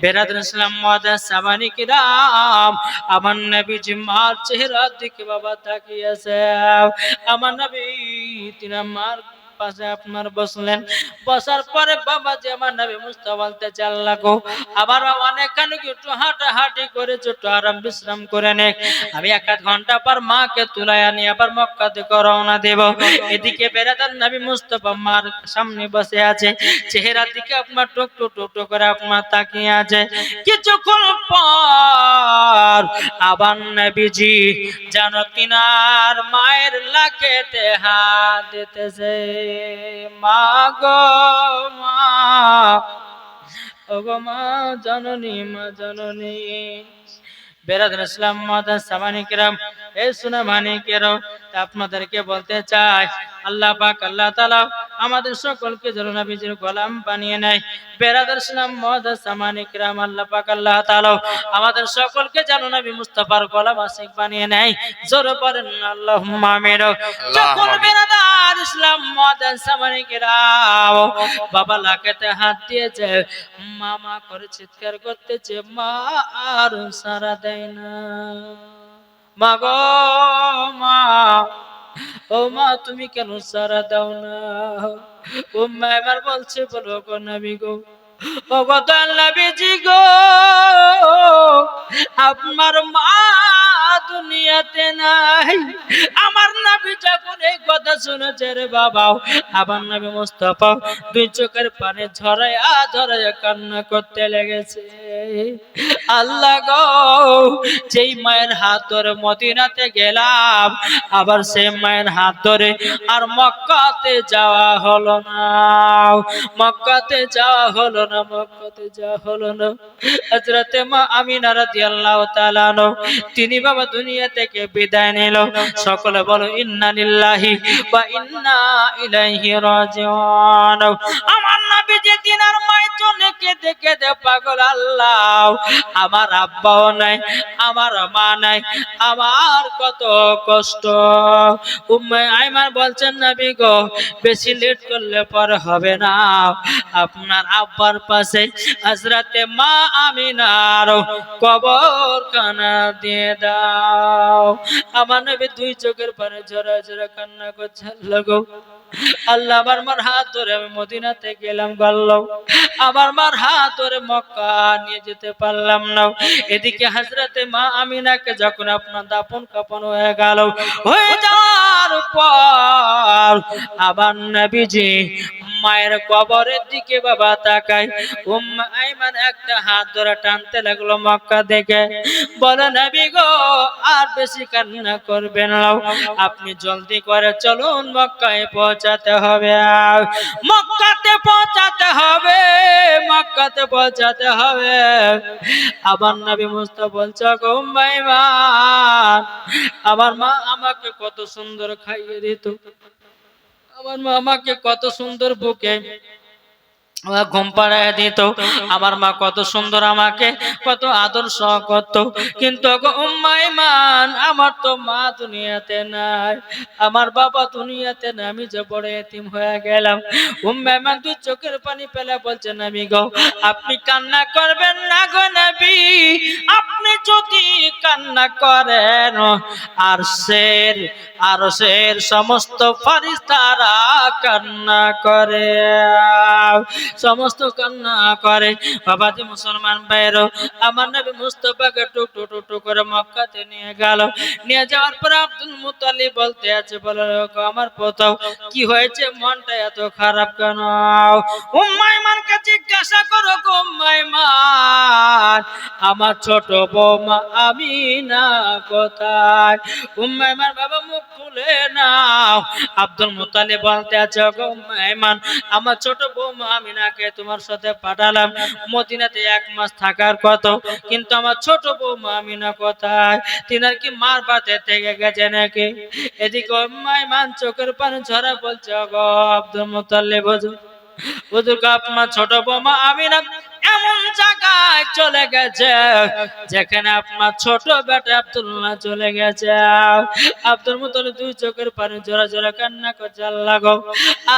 বেরাদুল ইসলাম মুআদ্দাস সামানী কিরাম, আমার নবীজি মার চেহারার দিকে বাবা তাকিয়েছে। আমার নবী তিনি মার পাশে আপনার বসলেন। বসার পরে বাবা যে আমার নবী মুস্তাফা বলতে চাল্লা গো, আবার অনেকখানি একটু হাঁটাহাঁটি করে ছোট আরাম বিশ্রাম করে নে, আমি 1 ঘন্টা পর মাকে তুলে আনি আবার মক্কা থেকে রওনা দেব। এদিকে বেরাদার নবী মুস্তাফা মার সামনে বসে আছে, চেহারার দিকে আপনার টুক টুক টুক টুক করে আপনার তাকিয়ে আছে। কিছুক্ষণ পর আবার নবীজি যেন তিনার মায়ের লাকেতে হাত দিতেছে। মা গো মা, ওগো মা জননী, মা জননী। বেরাদুল ইসলাম মুআদ্দাস সামানী কিরাম, এই সুনা মানিকেরও আপনাদেরকে বলতে চাই, আল্লাহ পাক আল্লাহ তাআলা আমাদের সকলকে যেন নবীজির গোলাম বানিয়ে নেয়। বেরাদুল ইসলাম মুআদ্দাস সামানী কিরাম, আল্লাহ পাক আল্লাহ তাআলা আমাদের সকলকে যেন নবী মুস্তাফার গোলাম আশিক বানিয়ে নেয়। জোরে পড়েন আল্লাহুম্মা আমিন। যখন বেরাদুল ইসলাম মুআদ্দাস সামানী কিরাম বাবা লাকেতে হাত দিয়েছে, মামা করে চিৎকার করতেছে, মা আর সারা দেয় না। মা গো মা, ও মা তুমি কেন সারা দাও না? উম্মে আমার বলছে, বলো গো নবী গো, ও গো নবীজি গো, আপনার মা দুনিয়াতে নাই। আমার নবী যখন এই কথা শুনেছে রে বাবা, আমার নবী মুস্তাফা 2 চোখের পানি ঝরাইয়া ঝরাইয়া কান্না করতে লেগেছে। আল্লাহ গো, যেই মায়ের হাত ধরে মদিনাতে গেলাম, আবার সেই মায়ের হাত ধরে আর মক্কাতে যাওয়া হলো না, মক্কাতে যাওয়া হলো না, মক্কাতে যাওয়া হলো না। হযরতে মা আমিনা রাদিয়াল্লাহু তাআলা তিনি বাবা দুনিয়া থেকে বিদায় নিল। সকলে বলো ইন্না লিল্লাহি ওয়া ইন্না ইলাইহি রাজিউন। আমার নবী যে তিনার মায়ের জন্য কেঁদে কেঁদে পাগল। আল্লাহ, আমার আব্বাও নাই, আমার মা নাই, আমার কত কষ্ট। উম্মে আইমান বলছেন, নবী গো বেশি লেট করলে পরে হবে না, আপনার আব্বার পাশে হযরতে মা আমিনার কবর খানা দিয়ে দাও। আমার নবী 2 চোখের পানি ঝরা ঝরা কান্না করছে। লাগো আল্লাহ, আমার মার হাত ধরে আমি মদিনাতে গেলাম, গেলাম, আমার মার হাত ধরে মক্কা নিয়ে যেতে পারলাম না। এদিকে হযরতে মা আমিনাকে যখন আপনার দাফন কাফন হয়ে গেল, হয়ে যাওয়ার পর আবার নবীজি মায়ের কবরের দিকে বাবা তাকায়। উম্মে আইমান একটা হাত ধরে টানতে লাগলো মক্কা থেকে, বলে নবী গো আর বেশি কান্না করবেন না, আপনি জলদি করে চলুন, মক্কায় পৌঁছাতে হবে, মক্কাতে পৌঁছাতে হবে, মক্কাতে পৌঁছাতে হবে। আবার নবী মুস্তাফা বলছে, গো উম্মে আইমান, আমার মা আমাকে কত সুন্দর খাইয়ে দিত, আমার মা আমাকে কত সুন্দর বুকে ঘুম পাড়ায় দিত, আমার মা কত সুন্দর আমাকে কত আদর সহ করত। কিন্তু উম্মে আইমান, আমার তো মা দুনিয়াতে নাই, আমার বাবা দুনিয়াতে নাই, আমি যে বড় এতিম হয়ে গেলাম। উম্মে আইমান 2 চোখের পানি ফেলে বলছে, নবী গো আপনি কান্না করবেন না গো নবী, আপনি যদি কান্না করেন আরশের সমস্ত ফেরেশতারা কান্না করে, সমস্ত কান্না করে। বাবাজি মুসলমান ভাইরো, আমার নবী মুস্তাফাকে টুক টুক টুক করে মক্কাতে নিয়ে গেল। নিয়ে যাওয়ার পর আব্দুল মুত্তালিব বলতে আছে, বলে আমার পোতাও কি হয়েছে, মনটা এত খারাপ কেন? উম্মে আইমানকে জিজ্ঞাসা করো, গো উম্মে আইমান, আমার ছোট বৌমা আমিনা কোথায়? উম্মে আইমান বাবা মুখ খুলে নাও। আব্দুল মুত্তালিব বলতে আছে, গো উম্মে আইমান, আমার ছোট বৌমা আমিনাকে তোমার সাথে পাঠালাম, মদিনাতে 1 মাস থাকার কথা, কিন্তু আমার ছোট বৌমা আমিনা কোথায়? তিনার কি মার পাতে থেকে গেছে নাকি? এদিকে উম্মে আইমান চোখের পানি ঝরা বলছে, গো আব্দুল মুত্তালিব হুজুর, আপনার ছোট বৌমা আমিনা এমন জায়গায় চলে গেছে যেখানে আপনার ছোট বেটা আব্দুল্লাহ চলে গেছে। আব্দুল মুত্তালিব দুই চোখের পানি জোড়া জোড়া কান্না করছে, আল্লাহ গো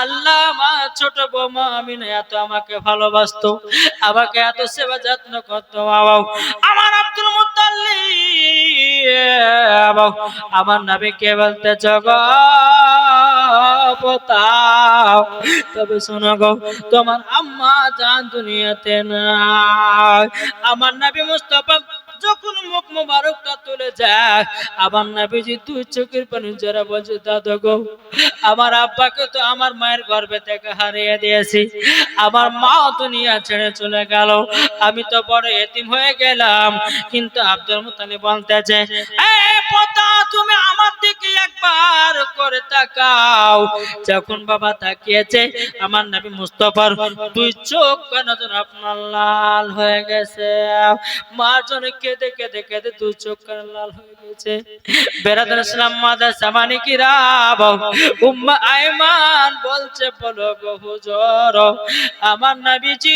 আল্লাহ, আমার ছোট বৌমা আমিনা এত আমাকে ভালোবাসতো, আমাকে এত সেবা যত্ন করতো, আমার আব্দুল মুত্তালিব আমার নবীকে বলতে জগৎ, তবে শোনো গো তোমার আম্মা জান দুনিয়াতে নাই। আমার নবী মুস্তাফা যখন মুখ মুবারকটা তুলে যায়, আমার নবীজি দুই চোখের পানি জোরে বলছে, দাদা গো আমার আব্বাকে তো আমার মায়ের গর্ভে থেকে হারিয়ে দিয়েছি, আমার মা দুনিয়া ছেড়ে চলে গেল, আমি তো বড় এতিম হয়ে গেলাম। কিন্তু আব্দুল মুত্তালিব বলতেছে, এই পোতা তুমি আমার দিকে একবার করে তাকাও। যখন বাবা তাকিয়েছে, আমার নবী মুস্তাফার দুই চোখ কেন যেন আপনার লাল হয়ে গেছে, মার জন্য কেঁদে কেঁদে কেঁদে দুই চোখ কেন লাল হয়ে গেছে। বেরাদার ইসলাম মাদার সামানি কিরাম, উম্মা আয়মান বলছে, বলো গো হুজুর আমার নবীজি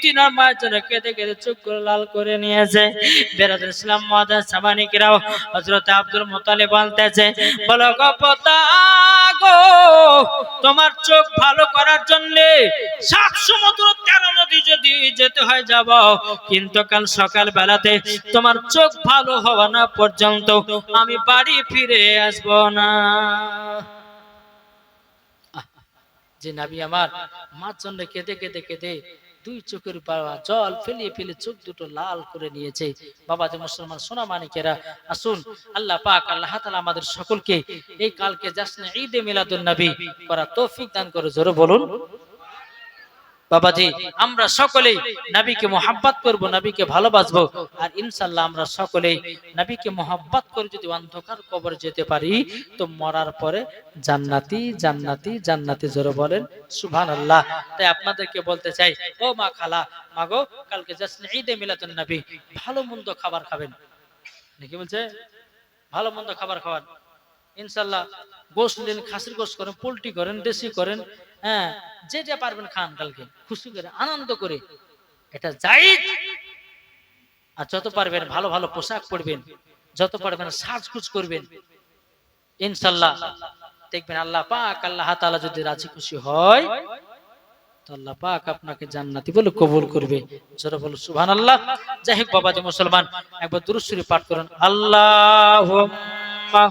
তিনার মায়ের জন্য কেঁদে কেঁদে চোখ লাল করে নিয়েছে। বেরাদার ইসলাম মাদার সামানি কিরাম, হযরত আব্দুল মুত্তালিব বলতেছে, বলো গো পোতা গো তোমার চোখ ভালো করার জন্য 7 সমুদ্র 13 নদী যদি যেতে হয় যাব, কিন্তু কাল সকাল বেলাতে তোমার চোখ ভালো হওয়া না পর্যন্ত আমি বাড়ি ফিরে আসব না। যে নবী আমার মার জন্য কেঁদে কেঁদে কেঁদে দুই চোখের পাওয়া জল ফেলিয়ে ফেলে চোখ দুটো লাল করে নিয়েছে। বাবা যে মুসলমান সোনা মানিকেরা, আসুন আল্লাহ পাক আল্লাহ তাআলা আমাদের সকলকে এই কালকে জাশ্নে ঈদে মিলাদুন নবী করা তৌফিক দান করে। জোরে বলুন বাবাজি, আমরা সকলেই নবীকে মোহাব্বত করব, নবীকে ভালোবাসবো, আর ইনশাআল্লাহ আমরা সকলেই নবীকে মোহাব্বত করে যদি অন্ধকার কবরে যেতে পারি তো মরার পরে জান্নাতি জান্নাতি জান্নাতি। জোরে বলেন সুবহানাল্লাহ। তাই আপনাদেরকে বলতে চাই, ও মা খালা, মাগো কালকে জাশ্নে ঈদে মিলাদুন নবী ভালো মন্দ খাবার খাবেন, নাকি বলছে ভালো মন্দ খাবার খাওয়ান ইনশাআল্লাহ। গোশত নিন, খাসির গোশত করেন, পোল্ট্রি করেন, দেশি করেন, হ্যাঁ যে যে পারবেন খান, কালকে খুশি করে আনন্দ করে, এটা জায়েজ। আর যত পারবেন ভালো ভালো পোশাক পরবেন, যত পারবেন সাজগুজ করবেন, ইনশাআল্লাহ দেখবেন আল্লাহ পাক আল্লাহ তাআলা যদি রাজি খুশি হয় তো আল্লাহ পাক আপনাকে জান্নাতি বলে কবুল করবে। জোরে বলো সুবহানাল্লাহ। যাই হোক বাবা যে মুসলমান, একবার দুরূদ শরীফ পাঠ করুন। আল্লাহুম্মা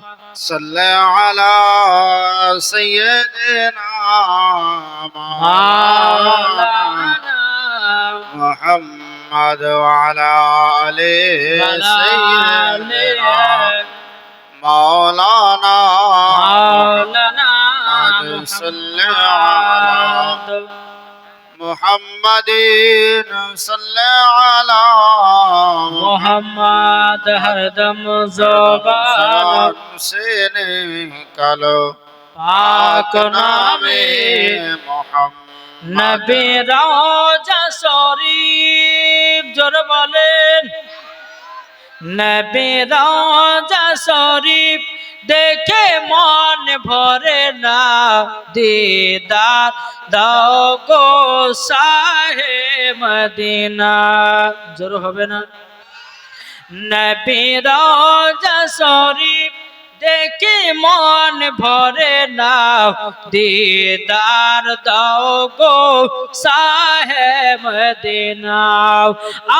صلى على سيدنا মাওলানা محمد وعلى آل سيدنا مولانا মাওলানা صلى على محمد صلى على মোহাম্মদ হরদম জবান से निकालो পাক নামে मोहम्मद নবী রওজা শরীফ। জোরে বলেন নবী রওজা শরীফ দেখে মন ভরে না, দিদার দাও গো শাহে মদিনা। জোরে হবে না? নবী রওজা শরীফ দেখে মন ভরে না, দিদার দাও গো শাহে মদিনা।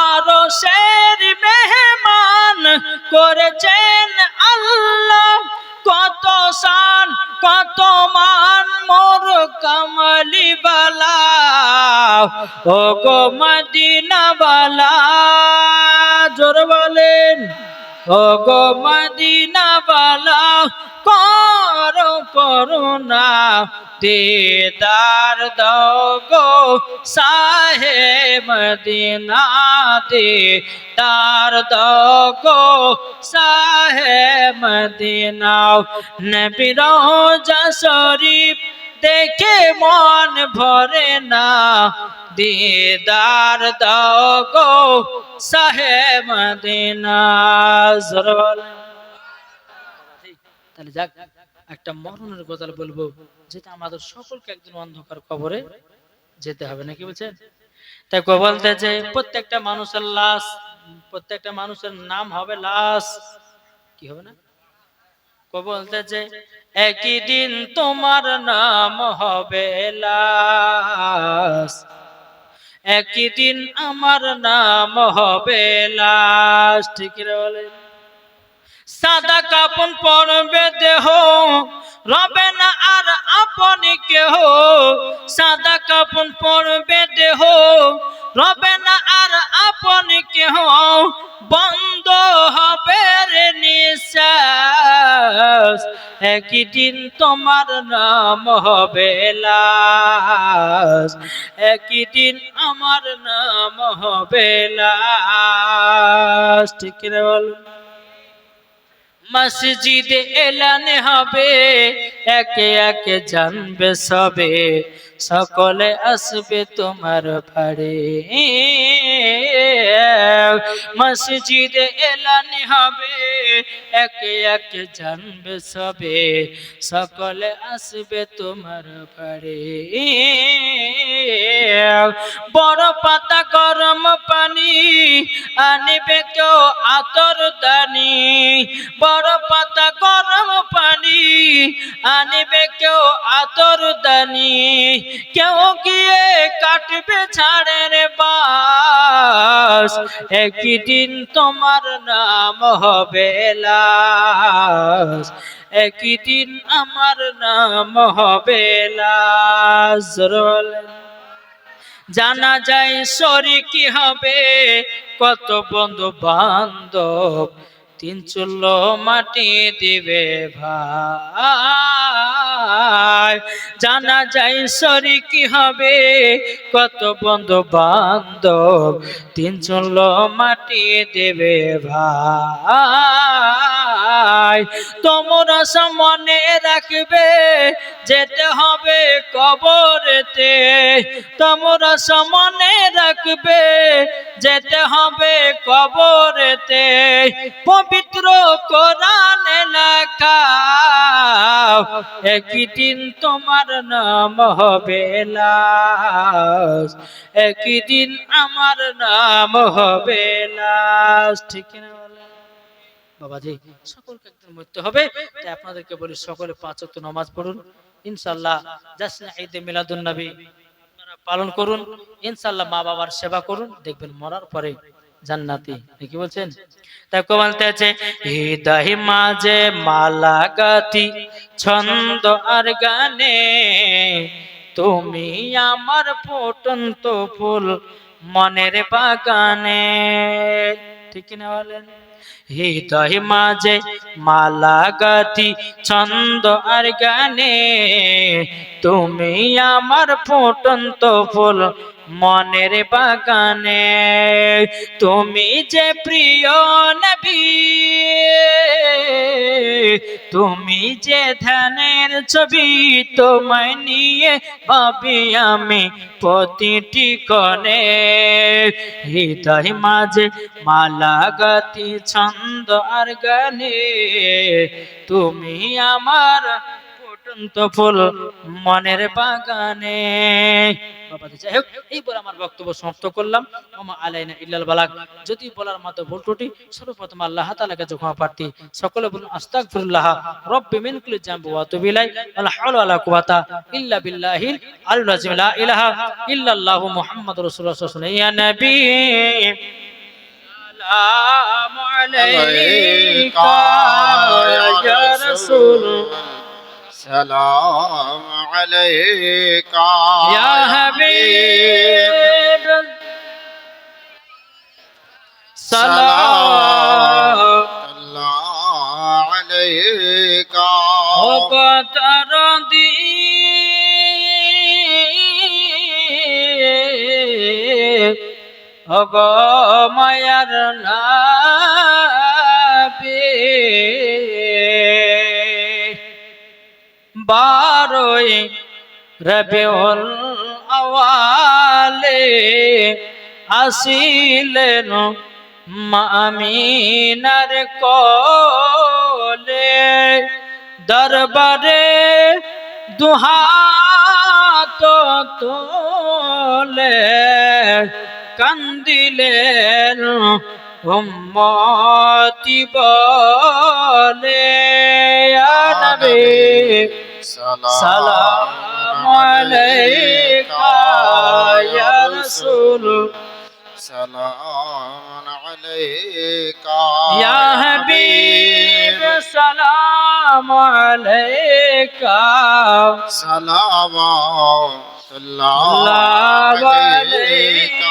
আরো শের মেহমান করেছেন আল্লাহ, কত শান কত মান মোর কমলি বালা, ও গো মদিনা বালা। জোর বলেন ও গো মদিনা বালা, করো করুণা, দিদার দাও গো শাহে মদিনা, দিদার দাও গো শাহে মদিনা। নবী রওজা শরীফ দেখে মন ভরে না, দিদার দাও গো শাহে মদিনা। তাহলে যাক, একটা মরণের গজল বলবো যেটা আমাদের সকলকে একদিন অন্ধকার কবরে যেতে হবে, নাকি বলছেন? তাই কো বলতেছে প্রত্যেকটা মানুষের লাশ, প্রত্যেকটা মানুষের নাম হবে লাশ, কি হবে না? কো বলতেছে একই দিন তোমার নাম হবে লাশ, একই দিন আমার নাম হবে লাশ। ঠিক রে বলে? সাদা কাপন পরবে দেহ, রবে না আর আপনি কেহ। সাদা কাপন পরবে দেহ, রবে না আর আপনি কেহ। বন্ধ হবে রে নিঃশ্বাস, একই দিন তোমার নাম হবে লাশ, একই দিন আমার নাম হবে লাশ। ঠিক রে বল? মসজিদে এলান হবে, একে একে জানবে সবে, সকলে আসবে তোমার বাড়ি। মসজিদে এলান হবে, একে একে জানবে সবে, সকলে আসবে তোমার বাড়ি। বড় পাতা গরম পানি, আনিবে কেউ আতর দানি। বড় পাতা গরম পানি, আনিবে কেউ আতর দানি। কেউ গিয়ে কাটবে ঝাড়ের বাস, একই দিন তোমার নাম হবে লাশ, একই দিন আমার নাম হবে লাশ। জানা যায় শরিকি হবে কত বন্ধু বান্ধব, তিন চুলো মাটি দিবে ভাই। জানা যায় শরিকি হবে কত বন্ধু বান্ধব, তিন চুলো মাটি দেবে ভাই। তোমরা মনে রাখবে যেতে হবে কবরেতে, তোমরা মনে রাখবে যেতে হবে কবরেতে। পবিত্র কোরআনে লেখা একই দিন তোমার নাম হবে লাশ, একই দিন আমার নাম হবে লাশ। ঠিক না বাবাজি? সকলকে একদিন মরতে হবে, তাই আপনাদেরকে বলি সকলে 5 ওয়াক্ত নামাজ পড়ুন ইনশাআল্লাহ। জাসনা ঈদে মিলাদুন নবী আপনারা পালন করুন ইনশাআল্লাহ। মা বাবার সেবা করুন, দেখবেন মরার পরে জান্নাতি। কি বলছেন? তাই কো বলতেছে হৃদয় মাঝে মালা গাতি ছন্দ আর গানে, তুমি আমার ফুটন্ত ফুল মনের বাগানে। ঠিক না বলেন? হৃদয় মাঝে মালা গাতি ছন্দ আর গানে, তুমি আমার ফুটন্ত ফুল মনের বাগানে। তুমি যে প্রিয় নবী, তুমি যে ধ্যানের ছবি, তোমায় নিয়ে ভাবি আমি প্রতিটি কোণে। হৃদয় মাঝে মালা গাতি ছন্দ আর গানে, তুমি আমার ফুটন্ত ফুল মনের বাগানে। যাই হোক, এই বলে আমার বক্তব্য সমাপ্ত করলাম। ওমা আলাইনা ইল্লাল বালাগ। যদি বলার মতো ভুল ত্রুটি, সর্বপ্রথম আল্লাহ তাআলার কাছে ক্ষমা প্রার্থী। সকলে বলুন আস্তাগফিরুল্লাহ রাব্বি মিন কুল্লি যামবি ওয়া আতুবু ইলাইহি ওয়া লা হাওলা ওয়া লা কুওয়াতা ইল্লা বিল্লাহিল আলিয়্যিল আযীম। লা ইলাহা ইল্লাল্লাহু মুহাম্মাদুর রাসূলুল্লাহ সাল্লাল্লাহু আলাইহি ওয়া সাল্লাম। ইয়া নবী সালামু আলাইকা ইয়া রাসূল, সালাম আলাইকা ইয়া হাবিব, সালাম আলাইকা। ও কতর দি ও গো মায়ার নবী, 12 রবিউল আওয়ালে আসিলেন মা আমিনার কোলে। দরবারে দুহাত বলে কান্দিলেন উম্মতি বলে ইয়া নবী সালাম আলাইকা ইয়া রাসূল سلام عليك ইয়া হাবিব সালাম আলাইকা سلام الله الله عليك عليك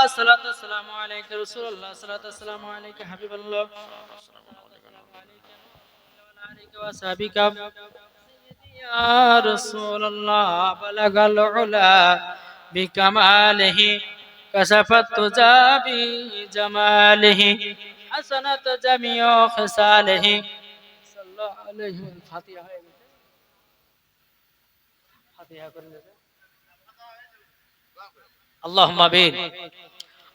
الصلاة والسلام عليك رسول الله الصلاة والسلام عليك حبيب الله عليك وصحبك يا رسول الله بلغ العلا بكماله كشف التجى بجماله حسنت جميع خصاله صلى الله عليه الفاتحة فاتحة اللهم آمين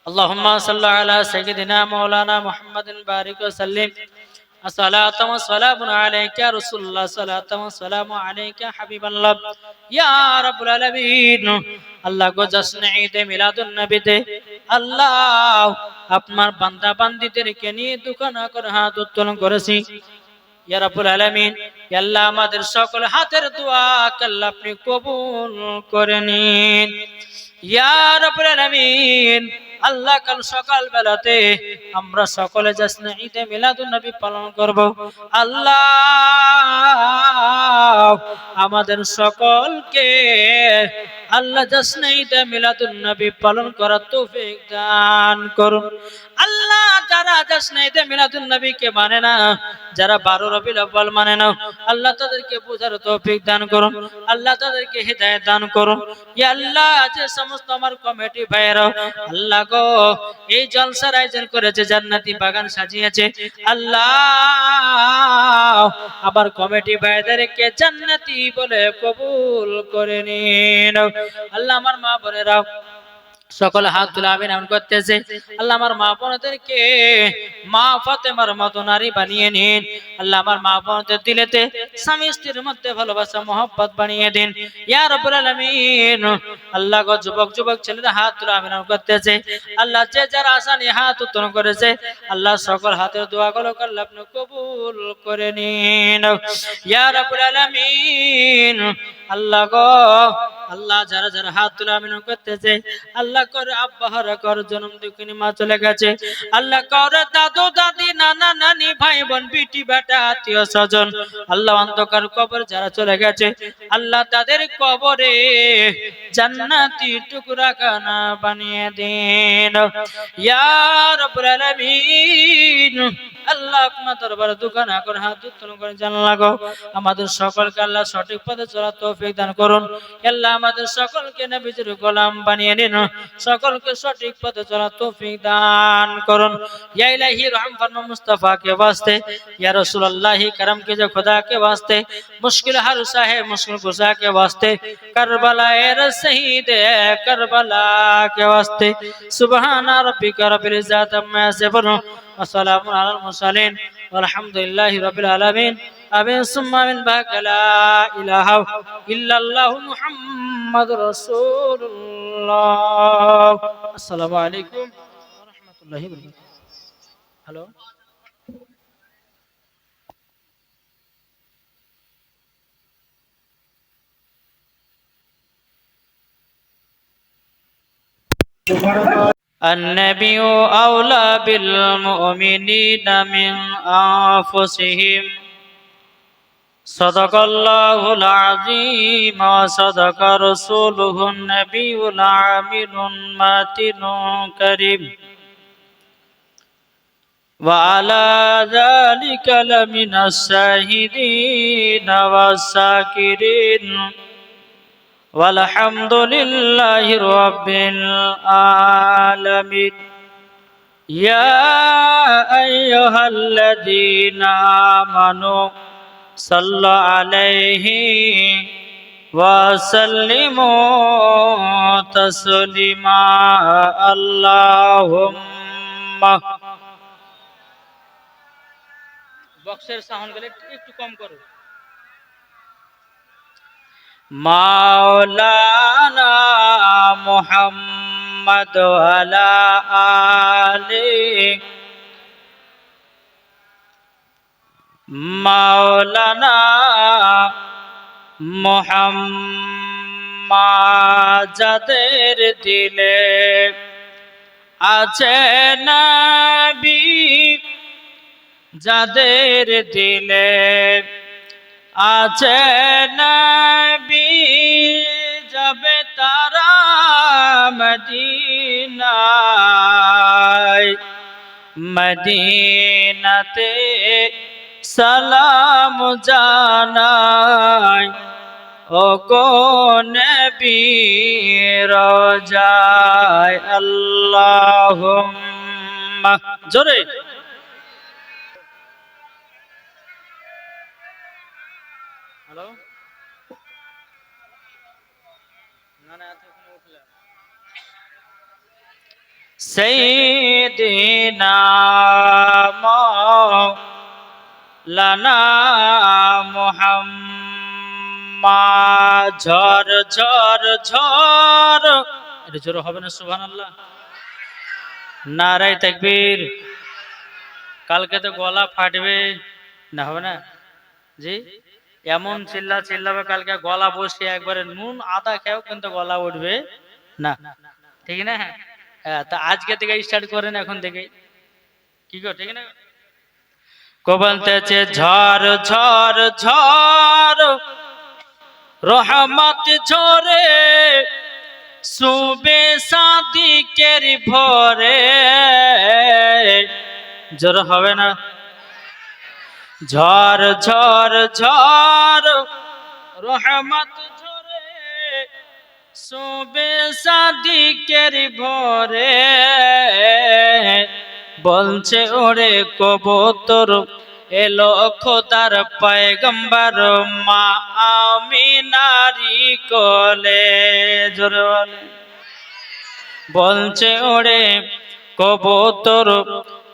اللهم صل على سيدنا مولانا محمد بارك وسلم الصلاة والسلام عليك يا رسول الله صلاة والسلام عليك حبيب الله يا رب العالمين আল্লাহ গো জশ্নে ঈদ মিলাদুন নবীতে আল্লাহ আপনার বান্দা বান্দীদেরকে নিয়ে দোকান করে হাত উত্তোলন করেছি ইয়া রাব্বুল আলামিন ইয়া আল্লাহ আমাদের সকল হাতের দোয়া আল্লাহ আপনি কবুল করে নিন ইয়া রাব্বুল আলামিন আল্লাহ কাল সকাল বেলাতে আমরা সকলে জশ্নে ঈদে মিলাদুন নবী পালন করব আল্লাহ আমাদের সকলকে আল্লাহ জশ্নে ঈদে মিলাদুন নবী পালন করার তৌফিক দান করুন আল্লাহ যারা জশ্নে ঈদে মিলাদুন নবীকে মানে না যারা 12 রবিউল আউয়াল মানে না আল্লাহ তাদেরকে বুঝার তৌফিক দান করুন আল্লাহ তাদেরকে হিদায়াত দান করুন ইয়া আল্লাহ যে সমস্ত আমার কমিটি ভাইরা আল্লাহ গো এই জলসার আয়োজন করেছে জান্নাতি বাগান সাজিয়েছে আল্লাহ আবার কমিটি ভাইদেরকে জান্নাতি বলে কবুল করে নিন আল্লাহ আমার মা বোনেরা সকল হাত তুলে আমিন আমিন করতেছে আল্লাহ আমার মা বোনদেরকে মা ফাতেমার মতো নারী বানিয়ে নিন আল্লাহ আমার মা বোনদের দিলেতে স্বামী স্ত্রীর মধ্যে ভালোবাসা মহব্বত বানিয়ে দিন ইয়া রাব্বুল আলামিন আল্লাহ গো যুবক যুবক ছেলেরা হাত তুলে আমিন আমিন করতেছে আল্লাহ যে যারা আশা নিয়ে হাত উত্তোলন করেছে আল্লাহ সকল হাতের দোয়াগুলো আল্লাহ আপনি কবুল করে নিন ইয়া রাব্বুল আলামিন আল্লাহ গো আল্লাহ যারা যারা হাত তুলে আমিন করতেছে আল্লাহ করে আব্বা হারা কর জন্ম দুঃখিনী মা চলে গেছে আল্লাহ করে দাদু দাদি নানা নানি ভাই বোন বিটি বেটা আত্মীয় স্বজন আল্লাহ অন্ধকার কবর যারা চলে গেছে আল্লাহ তাদের কবরে জান্নাতি টুকরা খানা বানিয়ে দিন ইয়া রাব্বুল আলামিন আল্লাহ আপনার দরবারে দোকান করে হাত উত্তোলন করে জানালা গো আমাদের সকলকে আল্লাহ সঠিক পথে চলার তৌফিক দান করুন আল্লাহ আমাদের সকলকে নবীজির গোলাম বানিয়ে নিন সকলকে সঠিক পথে চলার তৌফিক দান করুন ইয়া ইলাহি রহম ফরমা মুস্তাফা के वास्ते या रसूलुल्लाह करम के जो खुदा के वास्ते मुश्किल हर साहे मुश्किल गुसा के वास्ते करबला शहीद करबला के वास्ते सुबहान रब्बिक रब्बिल इज्जति अम्मा यसिफून व सलामुन अलल मुरसलीन वल्हम्दुलिल्लाहि रब्बिल आलामीन आमीन सुम्मा आमीन बाक ला इलाहा इल्लल्लाहु मुहम्मदुर रासूलुल्लाह अस्सलामु अलैकुम व रहमतुल्लाहि व बरकातुहू हेलो النبي أولى بالمؤمنين من أنفسهم صدق الله العظيم وصدق رسوله النبي العامل الماتن الكريم وعلى ذلك لمن الشاهدين والشاكرين والحمد لله رب العالمين يا أيها الذين آمنوا صلوا عليه وسلموا تسليما اللهم বক্সের সাউন্ড গেলে একটু কম করো মাওলানা মুহাম্মদ ওয়ালা আলি মাওলানা মুহাম্মদ যাদের দিলে আছে নবী যাদের দিলে আছে নবী যাবে তারা মদিনায় মদিনাতে সালাম জানাই ও গো নবী রোজায় আল্লাহুম্মা জোরে হ্যালো না না এতক্ষণ উঠলাম সাইয়্যিদিনা মাওলানা মুহাম্মদ ঝড় ঝড় ঝড় এটা জোরে হবে না সুবহানাল্লাহ নারায়ে তাকবীর কালকে তো গলা ফাটবে না হবে না জি এমন চিল্লাবে কালকে গলা বসে একবারে নুন আদা খেও কিন্তু গলা উঠবে না ঠিক না হ্যাঁ তা আজকে থেকে স্টার্ট করেন এখন থেকে কি গো ঠিক না কো বলতেছে ঝড় ঝড় ঝড় রহমত ঝরে সুবে সাদিকের ভরে জোর হবে না ঝড় ঝড় ঝড় রহমত ঝরে সুবে সাদিকের ভরে বলছে ওরে কবুতর এলো খোদার পয়গম্বর মা আমিনারি কোলে জোরে বলে বলছে ওরে কবুতর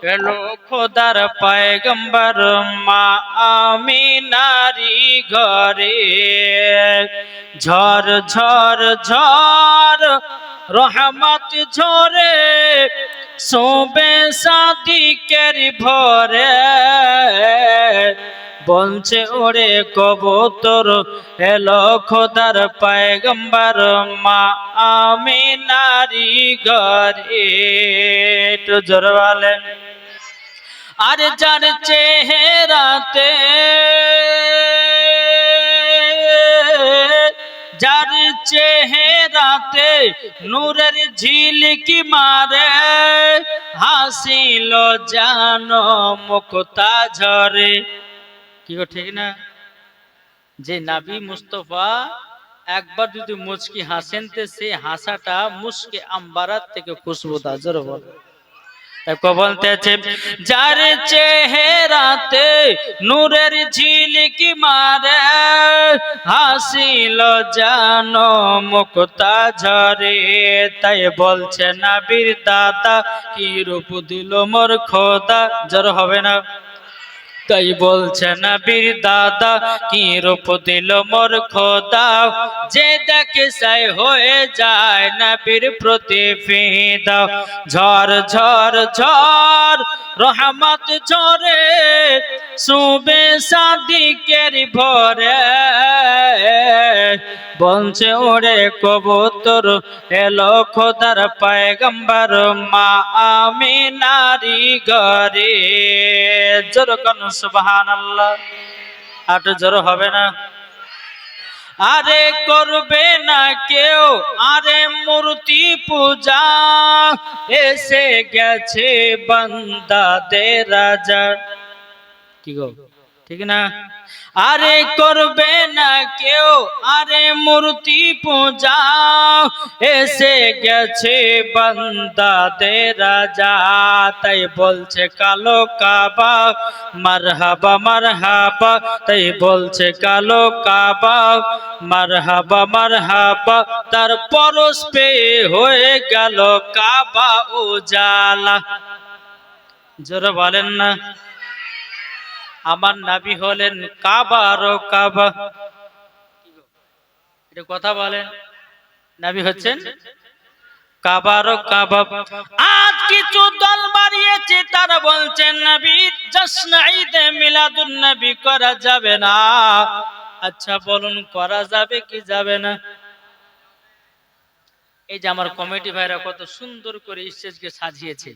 এলো খোদার পয়গম্বর মা আমিনারি ঘরে ঝড় ঝড় ঝড় রহমত ঝরে সোবে সাদিকের ভরে বলছে ওরে কবুতর এলো খোদার পয়গম্বর মা আমিনারি ঘরে তো জোরে বলেন আর যার চেহারাতে যার চেহারাতে নূরের ঝিলকি মারে হাসিল জানো মুক্তা ঝরে কি গো ঠিক না যে নবী মুস্তাফা একবার যদি মুচকি হাসেন তে সে হাসাটা মুস্কে আম্বারাত থেকে খুশবুদার জোরে বলে বলতেছে যার চেহারাতে নূরের ঝিলকি মারে হাসিল জানো মুক্তা ঝরে তাই বলছে নবীর দাদা কি রূপ দিল মোর খোদা জোর হবে না তাই বলছে নবীর দাদা কি রূপ দিল মোর খোদা যে দেখে সাই হয়ে যায় নবীর প্রতি ফিদা ঝড় ঝড় ঝড় রহমত ঝরে সুবে সাদিকের ভরে বলছে ওরে কবুতর এলো খোদার পয়গম্বর মা আমিনারি ঘরে জোর কোন সুবহানাল্লাহ আর জোর হবে না আরে করবে না কেউ আরে মূর্তি পূজা এসে গেছে বান্দাদের রাজা কি গো ঠিক না আরে করবে না কেউ আরে মূর্তি পূজা এসে গেছে বান্দাদের রাজা তাই বলছে কালো কাবা মারহাবা মারহাবা তাই বলছে কালো কাবা মারহাবা মারহাবা তার পরশ পে হয়ে গেল কাবা উজালা জোরে বলেন না আমার নবী হলেন কাবার কাবা এটা কথা বলেন, নবী হচ্ছেন কাবার কাবাব। আজ কিছু দল বাড়িয়েছে, তারা বলছেন নবীর জশ্ন ঈদে মিলাদুন নবী করা যাবে না। আচ্ছা বলুন, করা যাবে কি যাবে না? এই যে আমার কমিটি ভাইরা কত সুন্দর করে স্টেজকে সাজিয়েছে,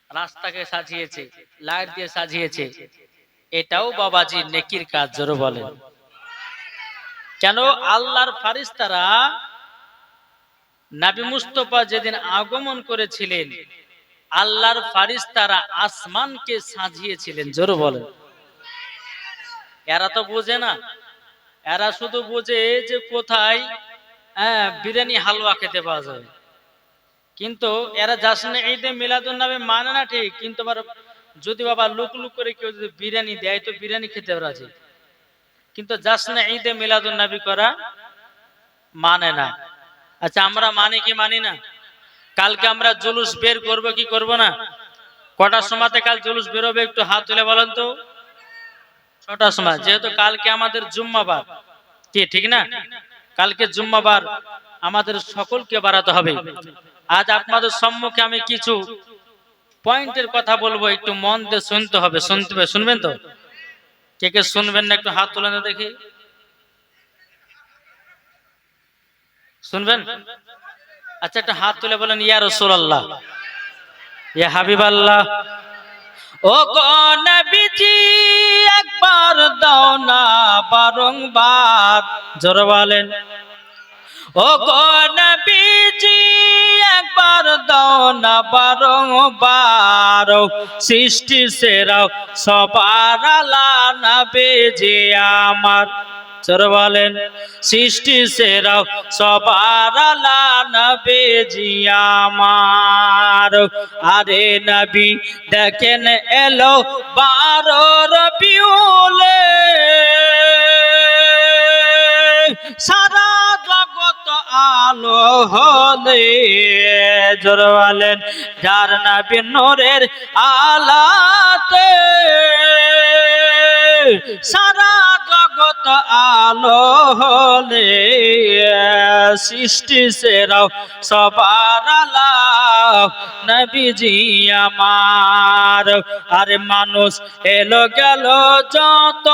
রাস্তাকে সাজিয়েছে, লাইট দিয়ে সাজিয়েছে, এটাও বাবাজি নেকির কাজ। জোরে বলেন। কেন? আল্লাহর ফারিস্তারা নবী মুস্তাফা যেদিন আগমন করেছিলেন, আল্লাহর ফারিস্তারা আসমানকে সাজিয়েছিলেন। জোরে বলেন। এরা তো বোঝে না, এরা শুধু বোঝে যে কোথায় বিরিয়ানি হালুয়া খেতে পাওয়া যাবে। কিন্তু এরা জাসনে ঈদে মিলাদুন নবী মানে না ঠিক, কিন্তু আবার যদি বাবা লুক লুক করে কেউ যদি বিরিয়ানি দেয় তো বিরিয়ানি খেতে রাজি, কিন্তু জাসনে ঈদে মিলাদুন নবী করা মানে না। আচ্ছা আমরা মানি কি মানি না? কালকে আমরা জুলুস বের করব কি করব না? কটার সময়তে কাল জুলুস বেরোবে একটু হাত তুলে বলেন তো। 6টার সময়, যেহেতু কালকে আমাদের জুম্মাবার, কি ঠিক না? কালকে জুম্মাবার, আমাদের সকলকে বাড়াতে হবে। আজ আপনাদের সম্মুখে আমি কিছু পয়েন্টের কথা বলবো, একটু মন দিয়ে শুনতে হবে। শুনবেন তো? কে কে শুনবেন না একটু হাত তুলে দেখি। শুনবেন? আচ্ছা একটা হাত তুলে বলেন ইয়া রাসূলুল্লাহ, ইয়া হাবিবাল্লাহ। ও গো নবীজি একবার দাও না বারংবার। জোরে বলেন। ও গো নবীজি একবার দাও না বারংবার, সৃষ্টি সেরা সবার আলা নবীজি আমার। জোরে বলেন। সৃষ্টি সেরা সবার আলা নবীজি আমার। আরে নবী দেখেন এলো 12 রবিউলে, সারা জগৎ আলো হলে। জোরে বলেন। যার নবী নূরের আলাতে সারা জগৎ আলো হলে, সৃষ্টি সেরা সবার আলা নবীজি আমার। আরে মানুষ এলো গেল যত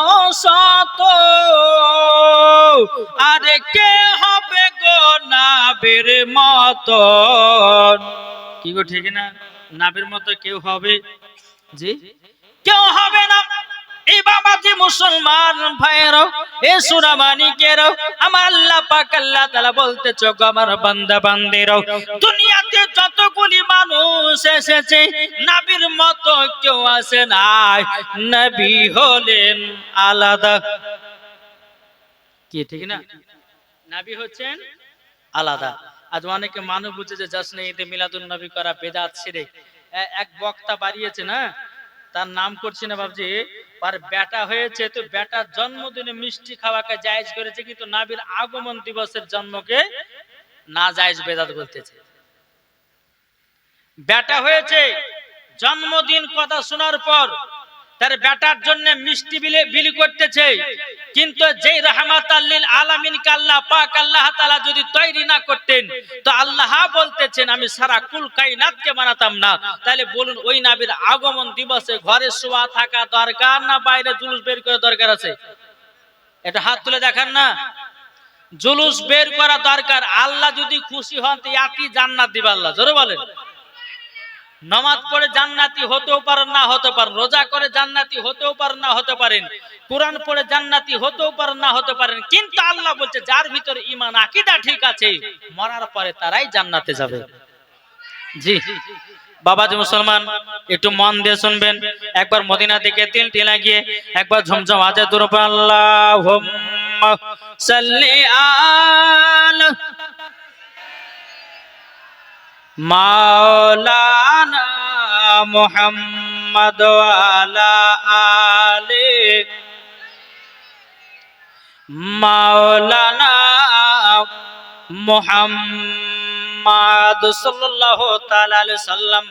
শত, আরে কে হবে গো নবীর মতন? কি গো ঠিক না? নবীর মতো কেউ হবে? জি কেউ হবে না। এই বাবাজি মুসলমান ভাইয়েরাও, এ সূরা মানিকেরাও, আমার আল্লাহ পাক আল্লাহ তাআলা বলতেছে গো আমার বান্দা বান্দিরাও, দুনিয়াতে যতগুলি মানুষ এসেছে নবীর মতো কেউ আসে নাই। নবী হলেন আলাদা। কি ঠিক না? নবী হচ্ছেন আলাদা। আজ অনেকে মানুষ বুঝে যে জাসনে ঈদে মিলাদুন নবী করা বেদাত শিরক। এক বক্তা বাড়িয়েছে না, তার নাম করছি না বাবজি, আর বেটা হয়েছে তো বেটার জন্মদিনে মিষ্টি খাওয়াকে জায়েজ করেছে, কিন্তু নবীর আগমন দিবসের জন্মকে না জায়েজ বেদাত বলতেছে। বেটা হয়েছে, জন্মদিন কথা শোনার পর তার বেটার জন্য মিষ্টি বিলি করতেছে, কিন্তু যেই রাহমাতাল লিল আলামিন কে আল্লাহ পাক আল্লাহ তাআলা যদি তৈরি না করতেন তো আল্লাহ বলতেছেন আমি সারা কুল কায়নাতকে বানাতাম না। তাহলে বলুন ওই নবীর আগমন দিবসে ঘরে শোয়া থাকা দরকার না বাইরে জুলুস বের করা দরকার আছে? এটা হাত তুলে দেখান না। জুলুস বের করা দরকার। আল্লাহ যদি খুশি হন তো ইয়াতি জান্নাত দিবে আল্লাহ। জোরে বলেন। নামাজ পড়ে জান্নাতি হতেও পারেন না হতে পারেন, রোজা করে জান্নাতি হতেও পারেন না হতে পারেন, কোরআন পড়ে জান্নাতি হতেও পারেন না হতে পারেন, কিন্তু আল্লাহ বলছে যার ভিতরে ঈমান আকীদা ঠিক আছে মরার পরে তারাই জান্নাতে যাবে। জি বাবাজি মুসলমান একটু মন দিয়ে শুনবেন। একবার মদিনা থেকে 3টি লাগিয়ে একবার ঝমঝম আওয়াজে দরুদ আল্লাহুম্মা সাল্লি আলা মাওলানা মুহাম্মদ ওয়ালা আলি মাওলানা মুহাম্মদ সাল্লাল্লাহু তাআলা আলাইহি সাল্লাম।